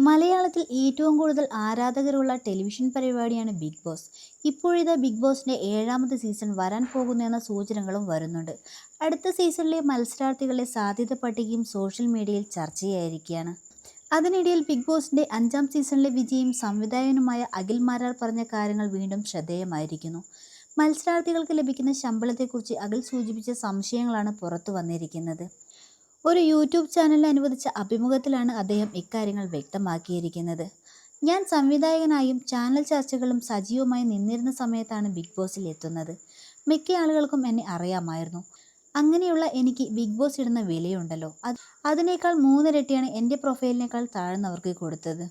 മലയാളത്തിൽ ഏറ്റവും കൂടുതൽ ആരാധകരുള്ള ടെലിവിഷൻ പരിപാടിയാണ് ബിഗ് ബോസ്. ഇപ്പോഴിതാ ബിഗ് ബോസിന്റെ 7ാമത്തെ സീസൺ വരാൻ പോകുന്നു എന്ന സൂചനകളും വരുന്നുണ്ട്. അടുത്ത സീസണിലെ മത്സരാർത്ഥികളുടെ സാധ്യത പട്ടികയും സോഷ്യൽ മീഡിയയിൽ ചർച്ചയായിരിക്കുകയാണ്. അതിനിടയിൽ ബിഗ് ബോസിന്റെ 5ാം സീസണിലെ വിജയിയും സംവിധായകനുമായ അഖിൽ മാരാർ പറഞ്ഞ കാര്യങ്ങൾ വീണ്ടും ശ്രദ്ധേയമായിരിക്കുന്നു. മത്സരാർത്ഥികൾക്ക് ലഭിക്കുന്ന ശമ്പളത്തെക്കുറിച്ച് അഖിൽ സൂചിപ്പിച്ച സംശയങ്ങളാണ് പുറത്തു വന്നിരിക്കുന്നത്. ഒരു യൂട്യൂബ് ചാനലിന് അനുവദിച്ച അഭിമുഖത്തിലാണ് അദ്ദേഹം ഇക്കാര്യങ്ങൾ വ്യക്തമാക്കിയിരിക്കുന്നത്. ഞാൻ സംവിധായകനായും ചാനൽ ചർച്ചകളും സജീവമായി നിന്നിരുന്ന സമയത്താണ് ബിഗ് ബോസിൽ എത്തുന്നത്. മിക്ക ആളുകൾക്കും എന്നെ അറിയാമായിരുന്നു. അങ്ങനെയുള്ള എനിക്ക് ബിഗ് ബോസ് ഇടുന്ന വിലയുണ്ടല്ലോ, അതിനേക്കാൾ 3 ഇരട്ടിയാണ് എൻ്റെ പ്രൊഫൈലിനേക്കാൾ താഴ്ന്നവർക്ക് കൊടുത്തത്.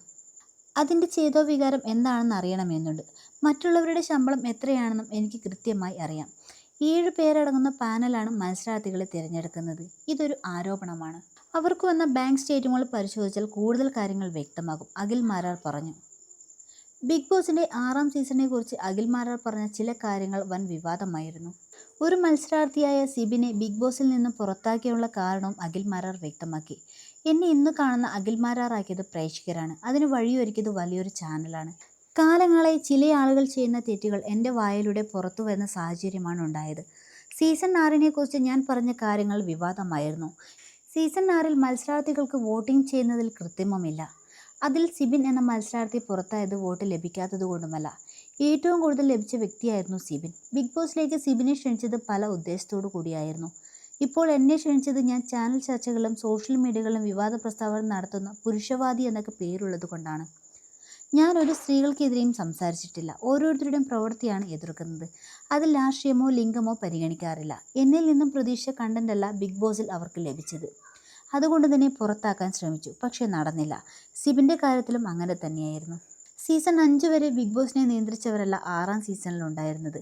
അതിൻ്റെ ചേതോവികാരം എന്താണെന്ന് അറിയണമെന്നുണ്ട്. മറ്റുള്ളവരുടെ ശമ്പളം എത്രയാണെന്നും എനിക്ക് കൃത്യമായി അറിയാം. 7 പേരടങ്ങുന്ന പാനലാണ് മത്സരാർത്ഥികളെ തിരഞ്ഞെടുക്കുന്നത്. ഇതൊരു ആരോപണമാണ്. അവർക്ക് വന്ന ബാങ്ക് സ്റ്റേറ്റ്മെന്റുകൾ പരിശോധിച്ചാൽ കൂടുതൽ കാര്യങ്ങൾ വ്യക്തമാകും, അഖിൽ മാരാർ പറഞ്ഞു. ബിഗ് ബോസിന്റെ 6ാം സീസണിനെ കുറിച്ച് അഖിൽ മാരാർ പറഞ്ഞ ചില കാര്യങ്ങൾ വൻ വിവാദമായിരുന്നു. ഒരു മത്സരാർത്ഥിയായ സിബിനെ ബിഗ് ബോസിൽ നിന്നും പുറത്താക്കിയുള്ള കാരണവും അഖിൽ മാരാർ വ്യക്തമാക്കി. എന്നെ ഇന്ന് കാണുന്ന അഖിൽ മാരാറാക്കിയത് പ്രേക്ഷകരാണ്. അതിന് വഴിയൊരുക്കിയത് വലിയൊരു ചാനലാണ്. കാലങ്ങളായി ചില ആളുകൾ ചെയ്യുന്ന തെറ്റുകൾ എൻ്റെ വായിലൂടെ പുറത്തു വരുന്ന സാഹചര്യമാണ് ഉണ്ടായത്. സീസൺ 6നെ കുറിച്ച് ഞാൻ പറഞ്ഞ കാര്യങ്ങൾ വിവാദമായിരുന്നു. സീസൺ 6ൽ മത്സരാർത്ഥികൾക്ക് വോട്ടിംഗ് ചെയ്യുന്നതിൽ കൃത്രിമമില്ല. അതിൽ സിബിൻ എന്ന മത്സരാർത്ഥി പുറത്തായത് വോട്ട് ലഭിക്കാത്തതുകൊണ്ടുമല്ല. ഏറ്റവും കൂടുതൽ ലഭിച്ച വ്യക്തിയായിരുന്നു സിബിൻ. ബിഗ് ബോസിലേക്ക് സിബിനെ ക്ഷണിച്ചത് പല ഉദ്ദേശത്തോടു കൂടിയായിരുന്നു. ഇപ്പോൾ എന്നെ ക്ഷണിച്ചത് ഞാൻ ചാനൽ ചർച്ചകളിലും സോഷ്യൽ മീഡിയകളിലും വിവാദ പ്രസ്താവന നടത്തുന്ന പുരുഷവാദി എന്നൊക്കെ പേരുള്ളത് കൊണ്ടാണ്. ഞാൻ ഒരു സ്ത്രീകൾക്കെതിരെയും സംസാരിച്ചിട്ടില്ല. ഓരോരുത്തരുടെയും പ്രവൃത്തിയാണ് എതിർക്കുന്നത്. അതിൽ രാഷ്ട്രീയമോ ലിംഗമോ പരിഗണിക്കാറില്ല. എന്നിൽ നിന്നും പ്രതീക്ഷിച്ച കണ്ടന്റല്ല ബിഗ് ബോസിൽ അവർക്ക് ലഭിച്ചത്. അതുകൊണ്ട് തന്നെ പുറത്താക്കാൻ ശ്രമിച്ചു, പക്ഷേ നടന്നില്ല. സിബിൻ്റെ കാര്യത്തിലും അങ്ങനെ തന്നെയായിരുന്നു. സീസൺ 5 വരെ ബിഗ് ബോസിനെ നിയന്ത്രിച്ചവരല്ല 6ാം സീസണിലുണ്ടായിരുന്നത്.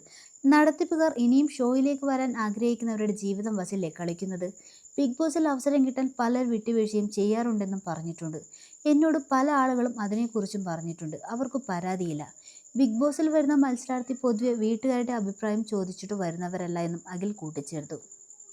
നടത്തിപ്പുകാർ ഇനിയും ഷോയിലേക്ക് വരാൻ ആഗ്രഹിക്കുന്നവരുടെ ജീവിതം വശല്ലേ കളിക്കുന്നത്. ബിഗ് ബോസിൽ അവസരം കിട്ടാൻ പലർ വിട്ടുവീഴ്ചയും ചെയ്യാറുണ്ടെന്നും പറഞ്ഞിട്ടുണ്ട്. എന്നോട് പല ആളുകളും അതിനെക്കുറിച്ചും പറഞ്ഞിട്ടുണ്ട്. അവർക്ക് പരാതിയില്ല. ബിഗ് ബോസിൽ വരുന്ന മത്സരാർത്ഥി പൊതുവെ വീട്ടുകാരുടെ അഭിപ്രായം ചോദിച്ചിട്ട് വരുന്നവരല്ല എന്നും അഖിൽ കൂട്ടിച്ചേർത്തു.